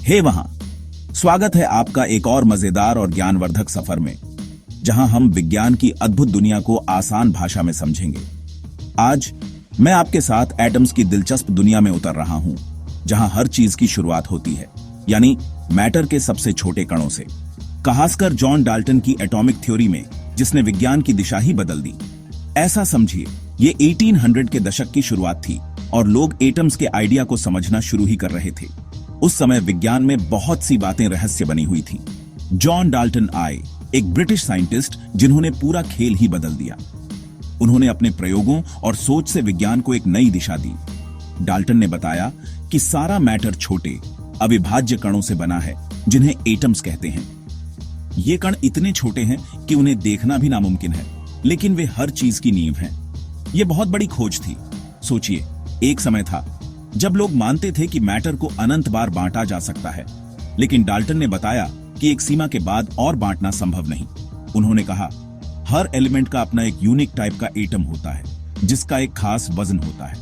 हे वहां, स्वागत है आपका एक और मजेदार और ज्ञानवर्धक सफर में, जहां हम विज्ञान की अद्भुत दुनिया को आसान भाषा में समझेंगे। आज मैं आपके साथ एटम्स की दिलचस्प दुनिया में उतर रहा हूं, जहां हर चीज की शुरुआत होती है, यानी मैटर के सबसे छोटे कणों से। खासकर जॉन डाल्टन की एटॉमिक थ्योरी में, जिसने विज्ञान की दिशा ही बदल दी। ऐसा समझिए, ये 1800 के दशक की शुरुआत थी और लोग एटम्स के आइडिया को समझना शुरू ही कर रहे थे। उस समय विज्ञान में बहुत सी बातें रहस्य बनी हुई थी। जॉन डाल्टन आए, एक ब्रिटिश साइंटिस्ट जिन्होंने पूरा खेल ही बदल दिया। उन्होंने अपने प्रयोगों और सोच से विज्ञान को एक नई दिशा दी। डाल्टन ने बताया कि सारा मैटर छोटे, अविभाज्य कणों से बना है, जिन्हें एटम्स कहते हैं। ये कण इतने छोटे हैं कि उन्हें देखना भी नामुमकिन है, लेकिन वे हर चीज की नींव हैं। ये बहुत बड़ी खोज थी। सोचिए, एक समय था जब लोग मानते थे कि मैटर को अनंत बार बांटा जा सकता है, लेकिन डाल्टन ने बताया कि एक सीमा के बाद और बांटना संभव नहीं। उन्होंने कहा, हर एलिमेंट का अपना एक यूनिक टाइप का एटम होता है, जिसका एक खास वजन होता है।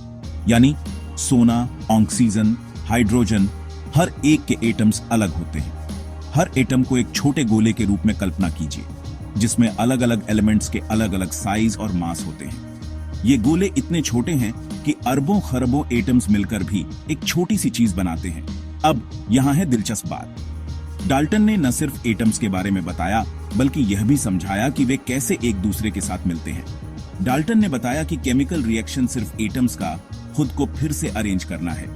यानी सोना, ऑक्सीजन, हाइड्रोजन, हर एक के एटम्स अलग होते हैं। हर एटम को एक छोटे गोले के रूप में कल्पना कीजिए, जिसमें अलग अलग एलिमेंट्स के अलग अलग साइज और मास होते हैं। ये गोले इतने छोटे हैं कि अरबों खरबों एटम्स मिलकर भी एक छोटी सी चीज बनाते हैं। अब यहां है दिलचस्प बात। डाल्टन ने न सिर्फ एटम्स के बारे में बताया, बल्कि यह भी समझाया कि वे कैसे एक दूसरे के साथ मिलते हैं। डाल्टन ने बताया कि केमिकल रिएक्शन सिर्फ एटम्स का खुद को फिर से अरेंज करना है।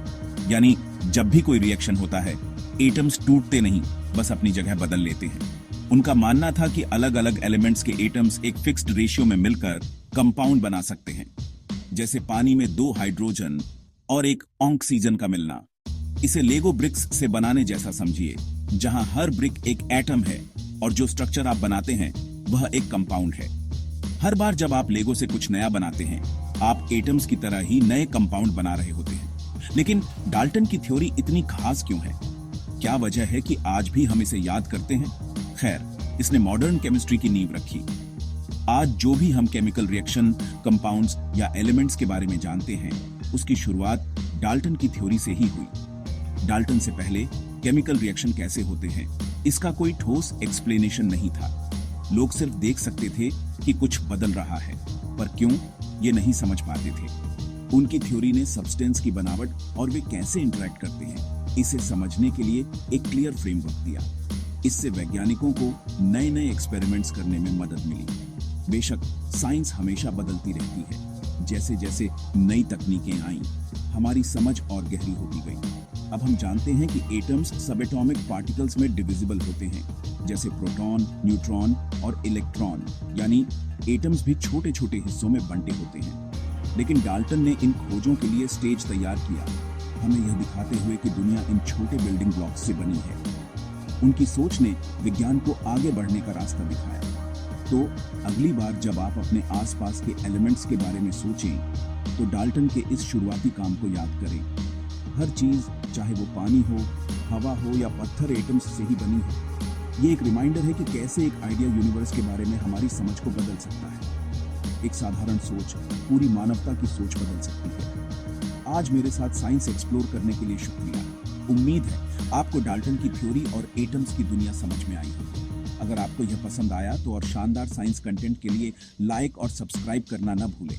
यानी जब भी कोई रिएक्शन होता है, एटम्स टूटते नहीं, बस अपनी जगह बदल लेते हैं। उनका मानना था कि अलग अलग एलिमेंट्स के एटम्स एक फिक्स्ड रेशियो में मिलकर कंपाउंड बना सकते हैं, जैसे पानी में 2 हाइड्रोजन और 1 ऑक्सीजन का मिलना। इसे लेगो ब्रिक्स से बनाने जैसा समझिए, जहां हर ब्रिक एक एटम है और जो स्ट्रक्चर आप बनाते हैं वह एक कंपाउंड है। हर बार जब आप लेगो से कुछ नया बनाते हैं, आप एटम्स की तरह ही नए कंपाउंड बना रहे होते हैं। लेकिन डाल्टन की थ्योरी इतनी खास क्यों है? क्या वजह है कि आज भी हम इसे याद करते हैं? खैर, इसने मॉडर्न केमिस्ट्री की नींव रखी। आज जो भी हम केमिकल रिएक्शन, कंपाउंड्स या एलिमेंट्स के बारे में जानते हैं, उसकी शुरुआत डाल्टन की थ्योरी से ही हुई। डाल्टन से पहले केमिकल रिएक्शन कैसे होते हैं, इसका कोई ठोस एक्सप्लेनेशन नहीं था। लोग सिर्फ देख सकते थे कि कुछ बदल रहा है, पर क्यों, ये नहीं समझ पाते थे। उनकी थ्योरी ने सब्सटेंस की बनावट और वे कैसे इंटरैक्ट करते हैं, इसे समझने के लिए एक क्लियर फ्रेमवर्क दिया। इससे वैज्ञानिकों को नए नए एक्सपेरिमेंट्स करने में मदद मिली। बेशक साइंस हमेशा बदलती रहती है। जैसे जैसे नई तकनीकें आईं, हमारी समझ और गहरी होती गई। अब हम जानते हैं कि एटम्स सबएटॉमिक पार्टिकल्स में डिविजिबल होते हैं, जैसे प्रोटॉन, न्यूट्रॉन और इलेक्ट्रॉन। यानी एटम्स भी छोटे छोटे हिस्सों में बंटे होते हैं। लेकिन डाल्टन ने इन खोजों के लिए स्टेज तैयार किया, हमें यह दिखाते हुए कि दुनिया इन छोटे बिल्डिंग ब्लॉक्स से बनी है। उनकी सोच ने विज्ञान को आगे बढ़ने का रास्ता दिखाया। तो अगली बार जब आप अपने आसपास के एलिमेंट्स के बारे में सोचें, तो डाल्टन के इस शुरुआती काम को याद करें। हर चीज, चाहे वो पानी हो, हवा हो या पत्थर, एटम्स से ही बनी है। ये एक रिमाइंडर है कि कैसे एक आइडिया यूनिवर्स के बारे में हमारी समझ को बदल सकता है। एक साधारण सोच पूरी मानवता की सोच बदल सकती है। आज मेरे साथ साइंस एक्सप्लोर करने के लिए शुक्रिया। उम्मीद है आपको डाल्टन की थ्योरी और एटम्स की दुनिया समझ में आई होगी। अगर आपको यह पसंद आया तो और शानदार साइंस कंटेंट के लिए लाइक और सब्सक्राइब करना न भूलें।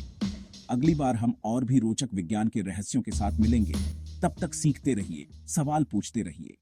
अगली बार हम और भी रोचक विज्ञान के रहस्यों के साथ मिलेंगे। तब तक सीखते रहिए, सवाल पूछते रहिए।